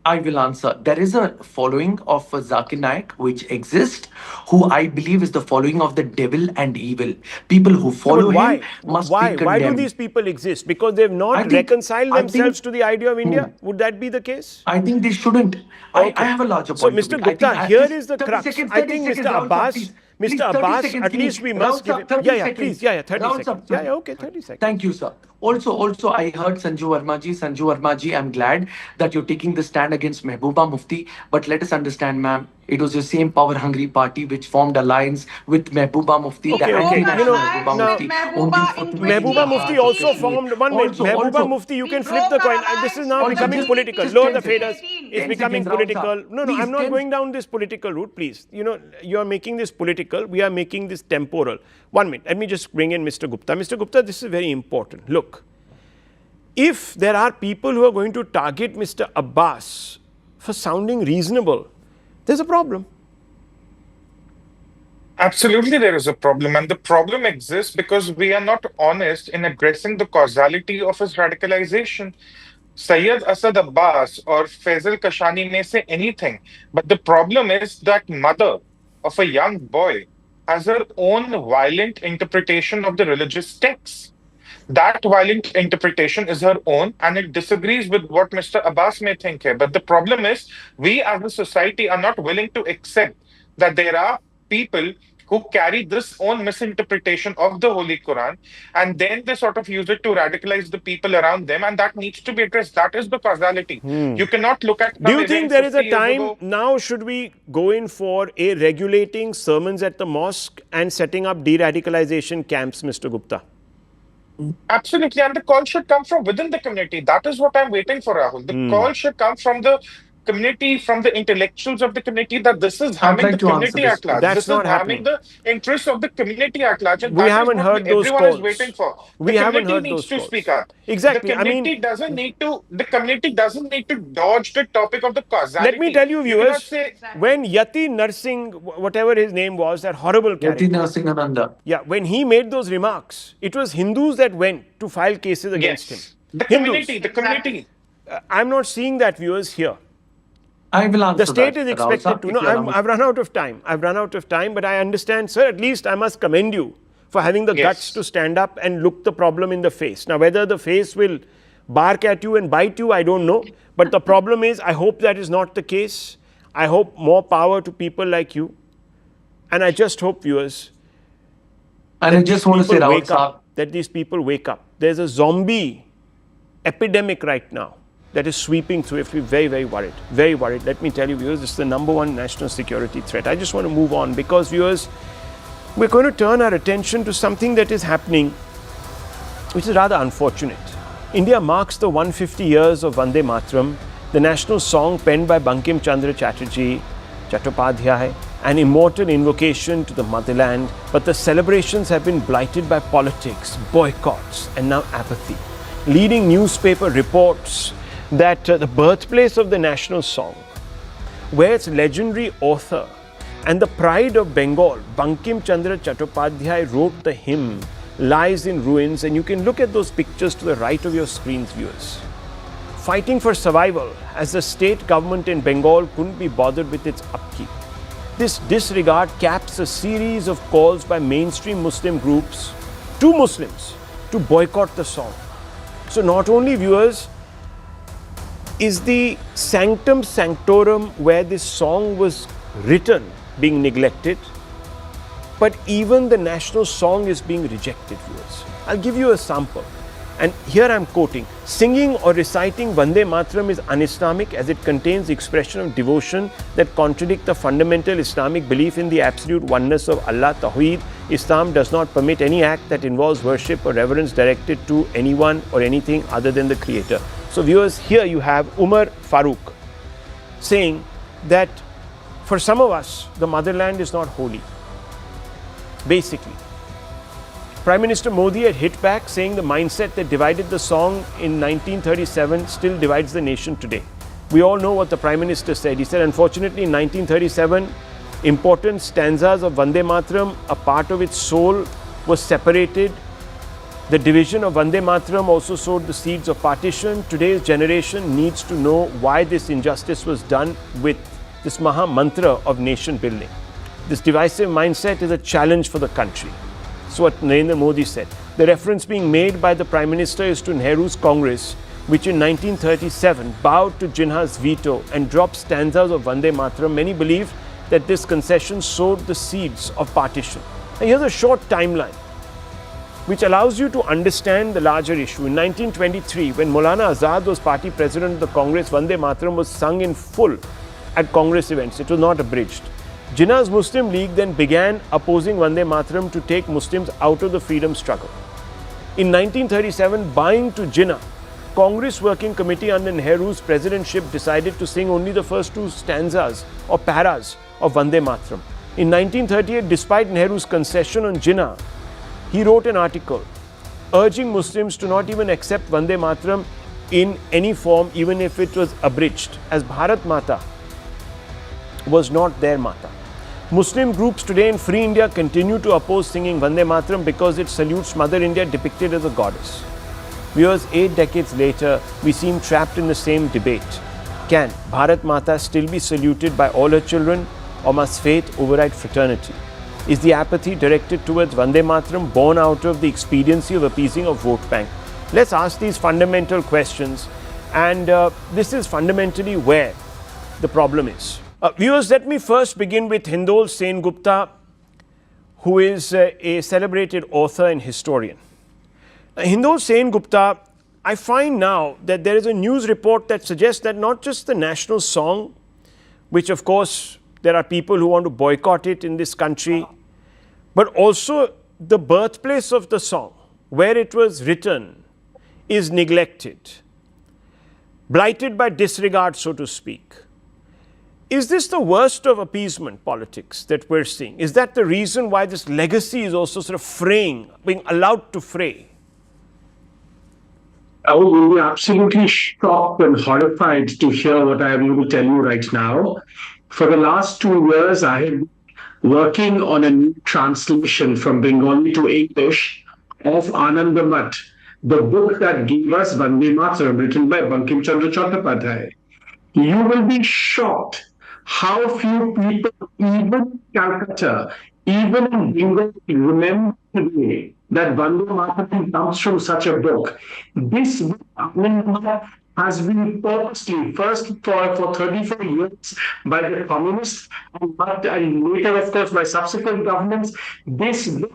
I will answer. There is a following of Zakir Naik which exists, who I believe is the following of the devil and evil. People who follow But why? him must Why? be Why do condemned. these people exist? Because they've not I think- reconciled I themselves think- to the idea of India? Would that be the case? I think they shouldn't. Okay. I have a larger So, point. Mr. to make. I Gupta, think I- here just is the 30 crux. seconds, I 30 think seconds, Mr. Rahul Saab, Abbas, please. Mr. Please, 30 Abbas, seconds, at least please. we must Rahul give Saab, it. 30 Yeah, seconds. please. Yeah, 30 Rahul Saab, seconds. 30 Yeah, okay, 30 seconds. Thank you, sir. Also, I heard Sanju Verma ji. Sanju Verma ji, I'm glad that you're taking the stand against Mehbooba Mufti. But let us understand, ma'am, it was your same power-hungry party which formed alliance with Mehbooba Mufti, Okay, the okay. anti-national You know, Mehbooba now, Mufti. Mehbooba in Mehbooba Mufti 2018. also formed, one minute, Mehbooba Mufti, you We can flip the broke coin. our This is alliance now with the becoming GDP political. in Lower the 2018. faders. It's 10 becoming seconds, Rahul political. Saab. No, Please, I'm not 10 going down this political route, please. You know, you are making this political. We are making this temporal. 1 minute. Let me just bring in Mr. Gupta. Mr. Gupta, this is very important. Look, if there are people who are going to target Mr. Abbas for sounding reasonable, there's a problem. Absolutely, there is a problem, and the problem exists because we are not honest in addressing the causality of his radicalization. Sayyid Asad Abbas or Faisal Kashani may say anything, but the problem is that mother of a young boy has her own violent interpretation of the religious texts. That violent interpretation is her own, and it disagrees with what Mr. Abbas may think here. But the problem is, we as a society are not willing to accept that there are people who carry this own misinterpretation of the Holy Quran, and then they sort of use it to radicalize the people around them, and that needs to be addressed. That is the causality. You cannot look at Do some you think event there is a 50 years time ago. now should we go in for a regulating sermons at the mosque and setting up de-radicalization camps, Mr. Gupta? Absolutely, and the call should come from within the community. That is what I'm waiting for, Rahul. The call should come from the community, from the intellectuals of the community, that this is I'd harming like the to answer community this, at large. That's This is not harming happening. the interests of the community at large, and We that is haven't what heard those everyone is calls. waiting for. We The haven't community heard needs those to calls. speak up. Exactly. The I mean, community doesn't need to. The community doesn't need to dodge the topic of the causality. let me tell you, You cannot viewers, say when Yati Narsingh, whatever his name was, that horrible character, Yati Narasimhananda. yeah, when he made those remarks, it was Hindus that went to file cases against him. yes. The Hindus. community, the community. I'm not seeing that, viewers, here. I will answer The state that, is Rahul expected sir, to. if No, you allow me. I've run out of time. I've run out of time, but I understand, sir. At least I must commend you for having the guts to Yes. stand up and look the problem in the face. Now, whether the face will bark at you and bite you, I don't know. But the problem is, I hope that is not the case. I hope more power to people like you. And I just hope, viewers, And I just want to say, Rahul wake sir, up, that these people wake up. There's a zombie epidemic right now that is sweeping through. If we're very, very worried, very worried. Let me tell you, viewers, this is the number one national security threat. I just want to move on because, viewers, we're going to turn our attention to something that is happening, which is rather unfortunate. India marks the 150 years of Vande Mataram, the national song penned by Bankim Chandra Chattopadhyay, an immortal invocation to the motherland, but the celebrations have been blighted by politics, boycotts, and now apathy. Leading newspaper reports that the birthplace of the national song, where its legendary author and the pride of Bengal, Bankim Chandra Chattopadhyay, wrote the hymn, lies in ruins, and you can look at those pictures to the right of your screens, viewers. Fighting for survival as the state government in Bengal couldn't be bothered with its upkeep. This disregard caps a series of calls by mainstream Muslim groups to Muslims to boycott the song. So not only, viewers, is the sanctum sanctorum where this song was written being neglected, but even the national song is being rejected, viewers. I'll give you a sample. And here I'm quoting, singing or reciting Vande Mataram is un-Islamic as it contains the expression of devotion that contradict the fundamental Islamic belief in the absolute oneness of Allah, Tawheed. Islam does not permit any act that involves worship or reverence directed to anyone or anything other than the Creator. So viewers, here you have Umar Farooq saying that for some of us, the motherland is not holy. Basically, Prime Minister Modi had hit back, saying the mindset that divided the song in 1937 still divides the nation today. We all know what the Prime Minister said. He said, unfortunately, in 1937, important stanzas of Vande Mataram, a part of its soul was separated. The division of Vande Mataram also sowed the seeds of partition. Today's generation needs to know why this injustice was done with this Maha Mantra of nation building. This divisive mindset is a challenge for the country. That's what Narendra Modi said. The reference being made by the Prime Minister is to Nehru's Congress, which in 1937 bowed to Jinnah's veto and dropped stanzas of Vande Mataram. Many believe that this concession sowed the seeds of partition. Now here's a short timeline which allows you to understand the larger issue. In 1923, when Maulana Azad was party president of the Congress, Vande Mataram was sung in full at Congress events. It was not abridged. Jinnah's Muslim League then began opposing Vande Mataram to take Muslims out of the freedom struggle. In 1937, bowing to Jinnah, Congress Working Committee under Nehru's presidentship decided to sing only the first two stanzas or paras of Vande Mataram. In 1938, despite Nehru's concession on Jinnah, he wrote an article urging Muslims to not even accept Vande Mataram in any form, even if it was abridged, as Bharat Mata was not their Mata. Muslim groups today in Free India continue to oppose singing Vande Mataram because it salutes Mother India depicted as a goddess. Viewers, 8 decades later, we seem trapped in the same debate. Can Bharat Mata still be saluted by all her children, or must faith override fraternity? Is the apathy directed towards Vande Mataram born out of the expediency of appeasing a vote bank? Let's ask these fundamental questions, and this is fundamentally where the problem is. Viewers, let me first begin with Hindol Sen Gupta, who is a celebrated author and historian. Hindol Sen Gupta, I find now that there is a news report that suggests that not just the national song, which of course there are people who want to boycott it in this country, but also the birthplace of the song, where it was written, is neglected, blighted by disregard, so to speak. Is this the worst of appeasement politics that we're seeing? Is that the reason why this legacy is also sort of fraying, being allowed to fray? I will be absolutely shocked and horrified to hear what I am going to tell you right now. For the last 2 years, I have been working on a new translation from Bengali to English of Anandamat, the book that gave us Vande Mataram, written by Bankim Chandra Chattopadhyay. you will be shocked how few people, even in Calcutta, even in Bengal, remember today that Vande Mataram comes from such a book. This book, has been purposely, first for 34 years by the communists, and later, of course, by subsequent governments. This book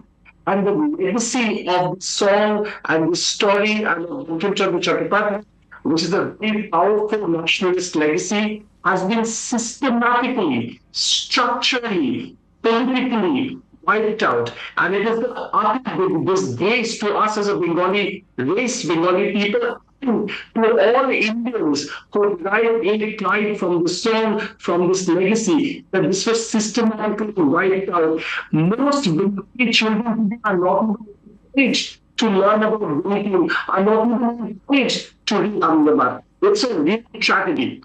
and the legacy of the song and the story and of Bankim Chandra Chattopadhyay, which is a very powerful nationalist legacy, has been systematically, structurally, politically wiped out. And it is the utter disgrace to us as a Bengali race, Bengali people, to all Indians who died from the song, from this legacy, that this was systematically wiped out. Most Bengali children today are not encouraged to learn about writing, are not even encouraged to read Ahmedabad. It's a real tragedy.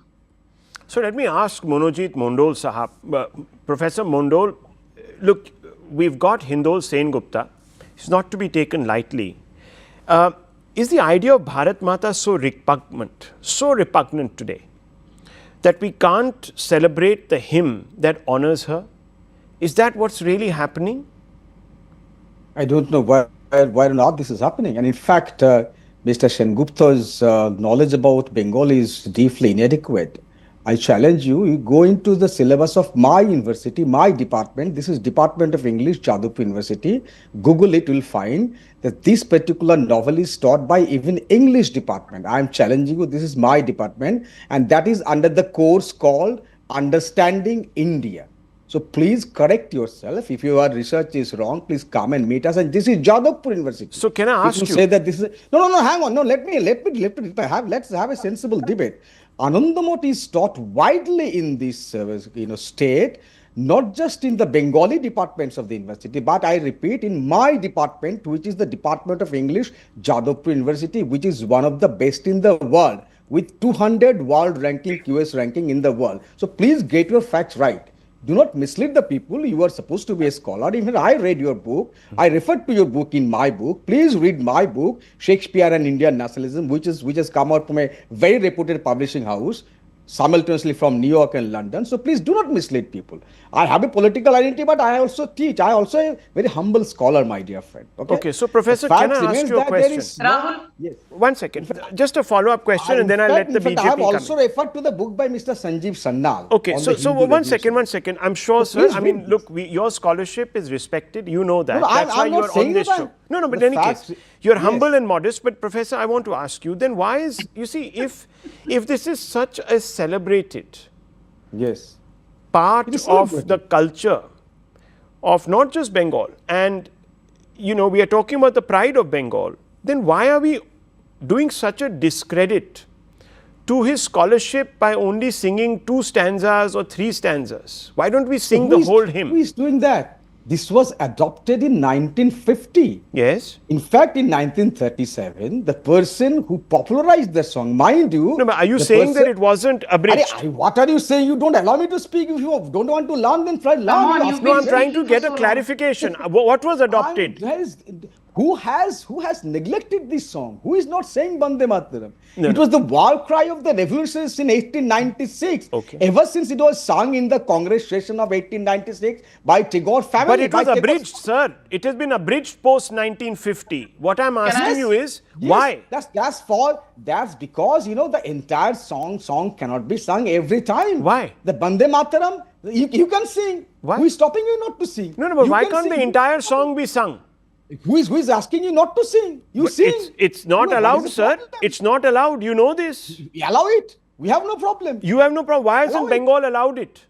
So let me ask Monojit Mondol Sahab. Professor Mondol, look, we've got Hindol Sen Gupta. It's not to be taken lightly. Is the idea of Bharat Mata so repugnant today that we can't celebrate the hymn that honors her? Is that what's really happening? I don't know why or not this is happening. And in fact, Mr. Sengupta's knowledge about Bengali is deeply inadequate. I challenge you, you go into the syllabus of my university, my department. This is Department of English, Jadavpur University. Google it, you'll find that this particular novel is taught by even English department. I am challenging you, this is my department, and that is under the course called Understanding India. So please correct yourself. If your research is wrong, please come and meet us. And this is Jadavpur University. So can I ask you? Say that this is no. Hang on. No, let's have a sensible debate. Anandamot is taught widely in this state, not just in the Bengali departments of the university, but I repeat, in my department, which is the Department of English, Jadavpur University, which is one of the best in the world, with 200 world ranking, QS ranking in the world. So please get your facts right. Do not mislead the people. You are supposed to be a scholar. Even I read your book. I referred to your book in my book. Please read my book, Shakespeare and Indian Nationalism, which has come out from a very reputed publishing house, simultaneously from New York and London. So please do not mislead people. I have a political identity, but I also teach. I also a very humble scholar, my dear friend. Okay, so Professor, can I ask you a question? Rahul? Yes. 1 second. Just a follow-up question and then I'll let the BJP I have come also in. referred to the book by Mr. Sanjeev Sannal. Okay, so one second. I'm sure, So sir. please I mean, read look, your scholarship is respected. You know that. No, That's why I'm not you're on saying this that. show. No, but The in any facts- case, you're yes. humble and modest. But Professor, I want to ask you, then why is, you see, if this is such a celebrated Yes. part It is of celebrated. the culture of not just Bengal, and we are talking about the pride of Bengal, then why are we doing such a discredit to his scholarship by only singing 2 stanzas or 3 stanzas? Why don't we sing the whole hymn? Who is doing that? This was adopted in 1950. Yes. In fact, in 1937, the person who popularized the song, mind you. No, but are you the saying that person- it wasn't abridged? What are you saying? You don't allow me to speak. If you don't want to learn, then try learn. on, You you've ask been No, me. I'm trying to get a so long. clarification. What was adopted? Who has neglected this song? Who is not saying Vande Mataram? No, It no. was the war cry of the revolutionists in 1896. Okay. Ever since it was sung in the Congress session of 1896 by Tagore family. But it by was Tagore's- abridged, sir. It has been abridged post 1950. What I'm asking I- you is, Yes, why? That's because the entire song cannot be sung every time. Why? The Vande Mataram, you can sing. Why? Who is stopping you not to sing? No, but You why can can't the sing. entire song be sung? Who is asking you not to sing? You But sing. it's not What is allowed, the sir. problem? It's not allowed. You know this. Allow it. We have no problem. You have no problem. Why hasn't Allow it. Bengal allowed it?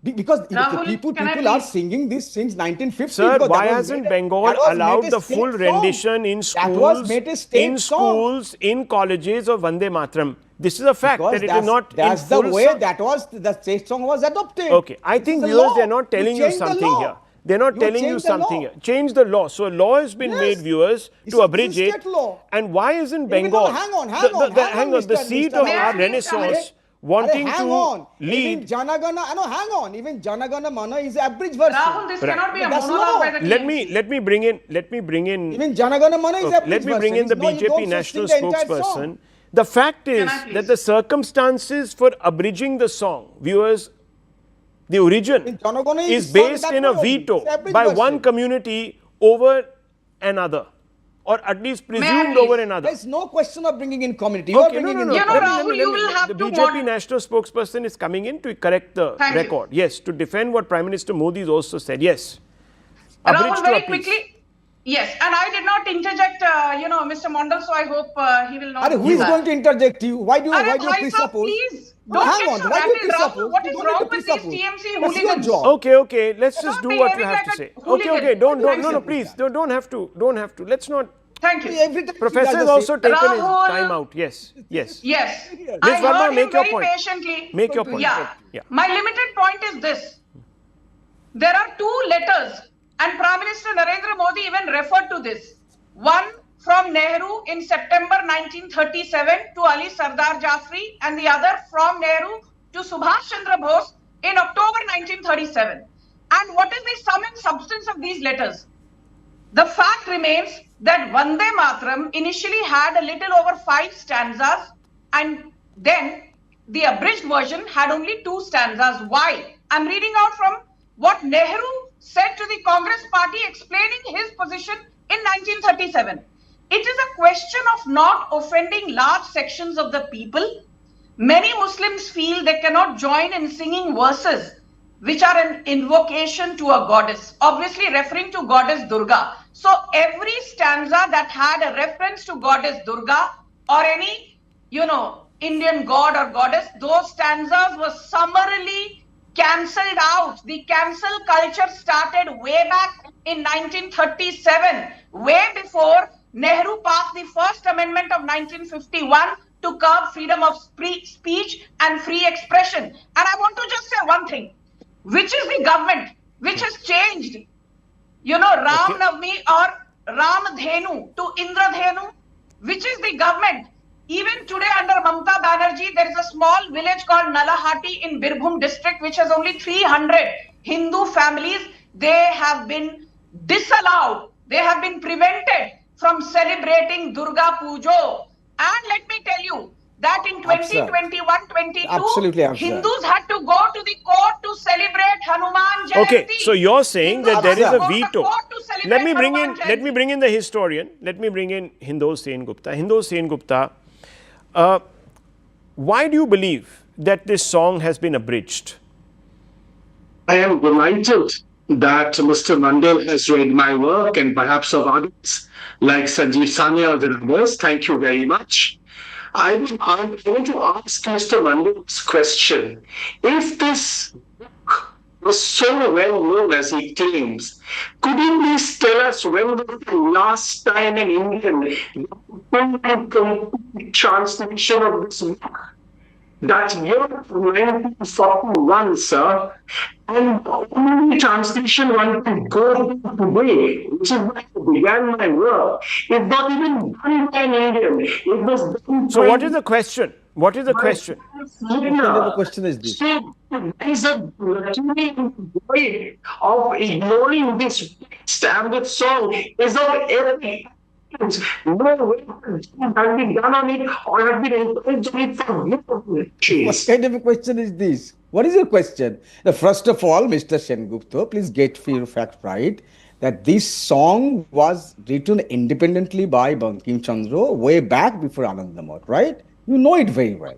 Because Rahul, people can I are please- singing this since 1950. Sir, because why that was hasn't made a- Bengal that was allowed made a the state full song. rendition in That was schools, made a state in colleges of Vande Mataram? This is a fact Because that it is not that's in the full way song. the state song was adopted. Okay, I This think is the viewers, law. they're not telling you change the something law. here. They're not You telling you change the something law. here. Change the law. So a law has been Yes. made, viewers, It's to a abridge it. state law. And why isn't Even Bengal, though- hang on, the Mr. seat Mr. of May I our please Renaissance, come wanting hang to on. lead? Even Janagana Mana is abridged version. Rahul, this Right. cannot be a That's monologue law. by the Let TMC. me bring in. Even Janagana Mana is Okay, abridged let me bring in version. the You don't BJP sing national the entire spokesperson. song. The fact is I please? that the circumstances for abridging the song, viewers, the origin Janagona is sung based that in a way only. veto It's abridged by version. one community over another, or at least presumed please? over another. There's no question of bringing in community. You are Okay, no, bringing no, in no. the You know, community. Rahul, you will have the to BJP national spokesperson is coming in to correct the Thank you. record. Yes, to defend what Prime Minister Modi has also said. Yes. Abridged Rahul, to very a piece. quickly. Yes, and I did not interject, Mr. Mondal, so I hope he will not Are, do who is that. going to interject you? Why do you Bhai Sahab, presuppose? please, No, don't hang get on. so Why do you rattled, Rahul. presuppose? What You is don't need wrong to with these presuppose. TMC That's your hooligans? job. Okay, okay. Let's just Stop do what you behaving have like to a say. Okay, hooligan. okay. Don't, Why do no, you no, say please. that? Don't have to. Let's not. Thank you. Every time Professor she has does the also same. taken his Rahul. time out. Yes, yes. Yes, Ms. I Verma, heard him make your very point. patiently. Make your point. Yeah. Yeah. My limited point is this. There are two letters, and Prime Minister Narendra Modi even referred to this. One from Nehru in September 1937 to Ali Sardar Jafri, and the other from Nehru to Subhash Chandra Bose in October 1937. And what is the sum and substance of these letters? The fact remains that Vande Mataram initially had a little over 5 stanzas, and then the abridged version had only 2 stanzas. Why? I'm reading out from what Nehru said to the Congress party explaining his position in 1937. It is a question of not offending large sections of the people. Many Muslims feel they cannot join in singing verses which are an invocation to a goddess, obviously referring to goddess Durga. So every stanza that had a reference to goddess Durga or any, Indian god or goddess, those stanzas were summarily cancelled out. The cancel culture started way back in 1937, way before Nehru passed the first amendment of 1951 to curb freedom of speech and free expression. And I want to just say one thing. Which is the government which has changed, Ram Navami or Ram Dhenu to Indra Dhenu? Which is the government? Even today under Mamata Banerjee, there is a small village called Nalahati in Birbhum district, which has only 300 Hindu families. They have been disallowed. They have been prevented from celebrating Durga Pujo. And let me tell you, that in 2021-22, Absolutely absurd. Hindus had to go to the court to celebrate Hanuman Jayanti. Okay, so you're saying that there is a veto. Let me bring Hanuman in the historian. Let me bring in Hindol Sen Gupta. Hindol Sen Gupta, why do you believe that this song has been abridged? I am delighted that Mr. Mandal has read my work and perhaps of others like Sanjeev Sanya and others. Thank you very much. I want to ask Mr. Mandal's question. If this book was so well known as he claims, could you please tell us when was the last time an Indian got a complete translation of this book? That year of 1941, sir, and the only translation one can go to today, which is where I began my work, is not even done by an Indian. It was done So by what is the question? What is the question? What kind of a question is this? So there is a way of ignoring this standard song is of every no way has been done on it or has been encouraged on it for years. What kind of a question is this? What is your question? First of all, Mr. Sengupta, please get your fact right that this song was written independently by Bankim Chandra way back before Anandamot, right? You know it very well.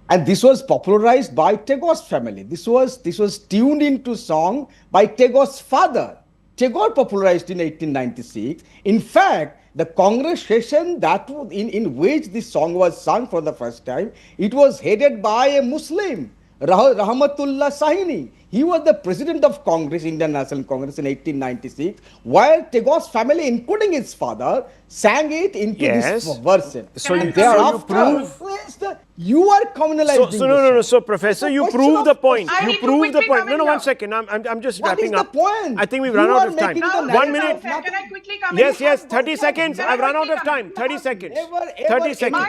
And this was popularized by Tagore's family. This was tuned into song by Tagore's father. Tagore popularized in 1896. In fact, the Congress session that in which this song was sung for the first time, it was headed by a Muslim, Rahmatullah Sahini. He was the president of Congress, Indian National Congress in 1896, while Tagore's family, including his father, sang it into this version. So you Thereafter, prove. you are communalizing. So no. So Professor, you prove the point. I You need to prove the quickly point. come No, in no, here. 1 second. I'm just What is wrapping the up. point? I think we've You run out are of time. making the 1 narrative minute. not- Can I quickly come in? Yes. 30 seconds. I've run out of time. 30 seconds. 30 seconds.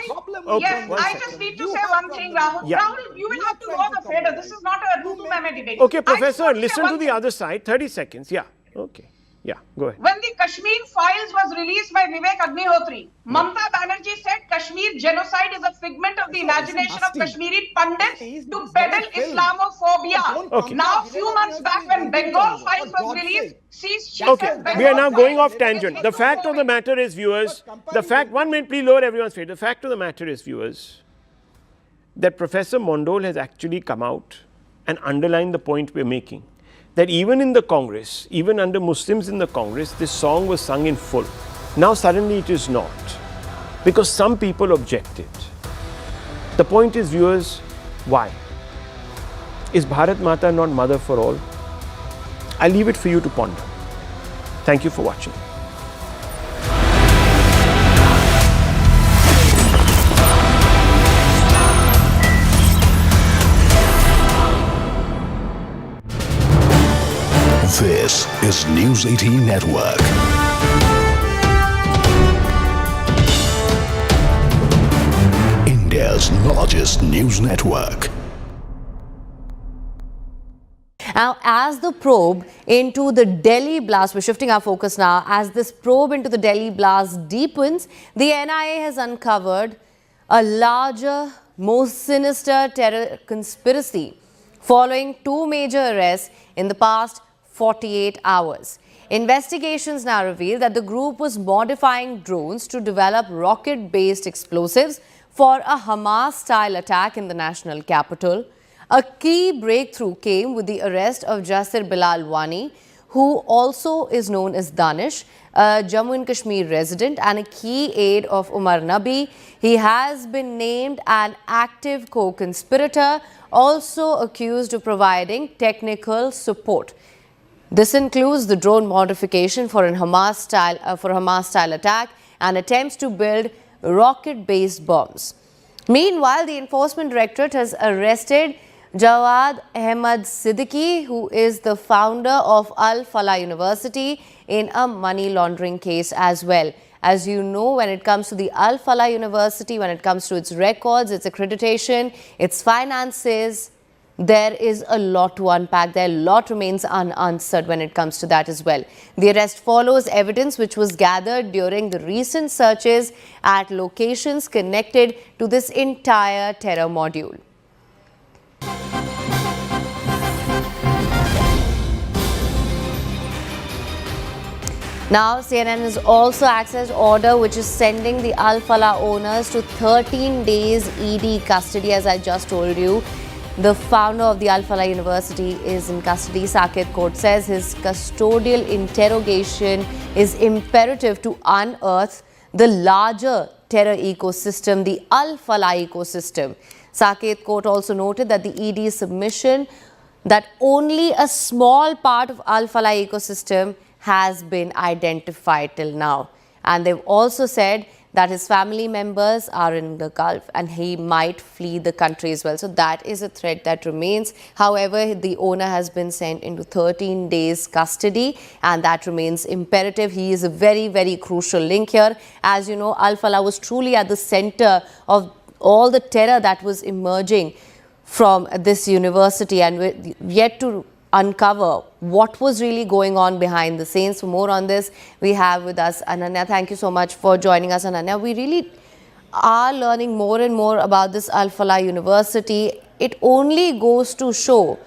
Okay, Yes, one I second. just need to You say have one problem. thing, Rahul. Yeah. Rahul, you will have to know the fader. This is not a Rutu Meme debate. Okay, I just Professor, want to say listen one to the thing. other side. 30 seconds. Yeah. Okay. Yeah, go ahead. When the Kashmir Files was released by Vivek Agnihotri, Mamta Banerjee said Kashmir genocide is a figment of the imagination of Kashmiri pundits to peddle Islamophobia. Okay. Now, few months back, when Bengal Files was released, seized chief Okay, of Bengal we are now going Files off tangent. is The fact of the matter is, viewers, the fact, 1 minute, please lower everyone's face. The fact of the matter is, viewers, that Professor Mondal has actually come out and underlined the point we're making. That even in the Congress, even under Muslims in the Congress, this song was sung in full. Now suddenly it is not, because some people objected. The point is, viewers, why? Is Bharat Mata not mother for all? I leave it for you to ponder. Thank you for watching. This is News 18 Network. India's largest news network. Now, as the probe into the Delhi blast, we're shifting our focus now, as this probe into the Delhi blast deepens, the NIA has uncovered a larger, more sinister terror conspiracy following two major arrests in the past 48 hours. Investigations now reveal that the group was modifying drones to develop rocket-based explosives for a Hamas-style attack in the national capital. A key breakthrough came with the arrest of Jasir Bilal Wani, who also is known as Danish, a Jammu and Kashmir resident and a key aide of Umar Nabi. He has been named an active co-conspirator, also accused of providing technical support. This includes the drone modification for a Hamas-style attack and attempts to build rocket-based bombs. Meanwhile, the Enforcement Directorate has arrested Jawad Ahmad Siddiqui, who is the founder of Al Falah University, in a money laundering case as well. As you know, when it comes to the Al Falah University, when it comes to its records, its accreditation, its finances, there is a lot to unpack. There a lot remains unanswered when it comes to that as well. The arrest follows evidence which was gathered during the recent searches at locations connected to this entire terror module. Now, CNN has also accessed order which is sending the Al Falah owners to 13 days ED custody, as I just told you. The founder of the Al Falah University is in custody. Saket Court says his custodial interrogation is imperative to unearth the larger terror ecosystem, the Al Falah ecosystem. Saket Court also noted that the ED submission that only a small part of Al Falah ecosystem has been identified till now. And they've also said that his family members are in the Gulf and he might flee the country as well. So that is a threat that remains. However, the owner has been sent into 13 days custody and that remains imperative. He is a very, very crucial link here. As you know, Al Falah was truly at the center of all the terror that was emerging from this university, and we're yet to uncover what was really going on behind the scenes. For more on this, we have with us Ananya. Thank you so much for joining us, Ananya. We really are learning more and more about this Al Falah University. It only goes to show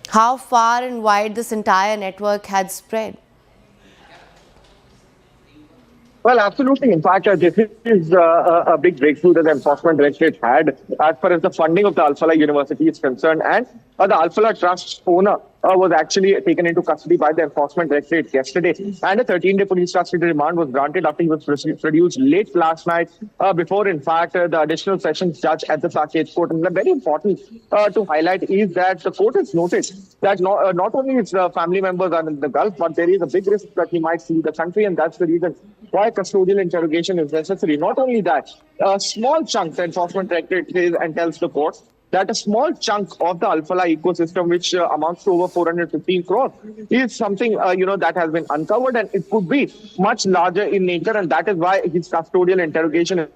how far and wide this entire network had spread. Well, absolutely. In fact, this is a big breakthrough that the Enforcement Directorate had as far as the funding of the Al Falah University is concerned. And the Al Falah Trust owner was actually taken into custody by the Enforcement Directorate yesterday. And a 13-day police custody remand was granted after he was produced late last night before, in fact, the additional sessions judge at the Saket Court. And very important to highlight is that the court has noticed that not only his family members are in the Gulf, but there is a big risk that he might flee the country. And that's the reason why custodial interrogation is necessary. Not only that, a small chunk, the Enforcement Directorate says and tells the court that a small chunk of the Al Falah ecosystem, which amounts to over 415 crores, is something that has been uncovered, and it could be much larger in nature, and that is why his custodial interrogation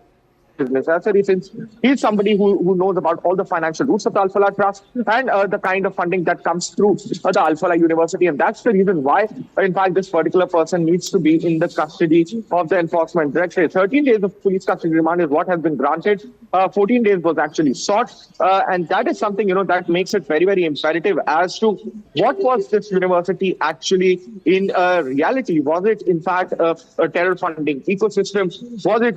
business. Actually, since he's somebody who knows about all the financial roots of the Alphala Trust and the kind of funding that comes through the Alphala University. And that's the reason why, in fact, this particular person needs to be in the custody of the enforcement directorate. 13 days of police custody remand is what has been granted. 14 days was actually sought. And that is something, that makes it very, very imperative as to what was this university actually in reality. Was it, in fact, a terror funding ecosystem? Was it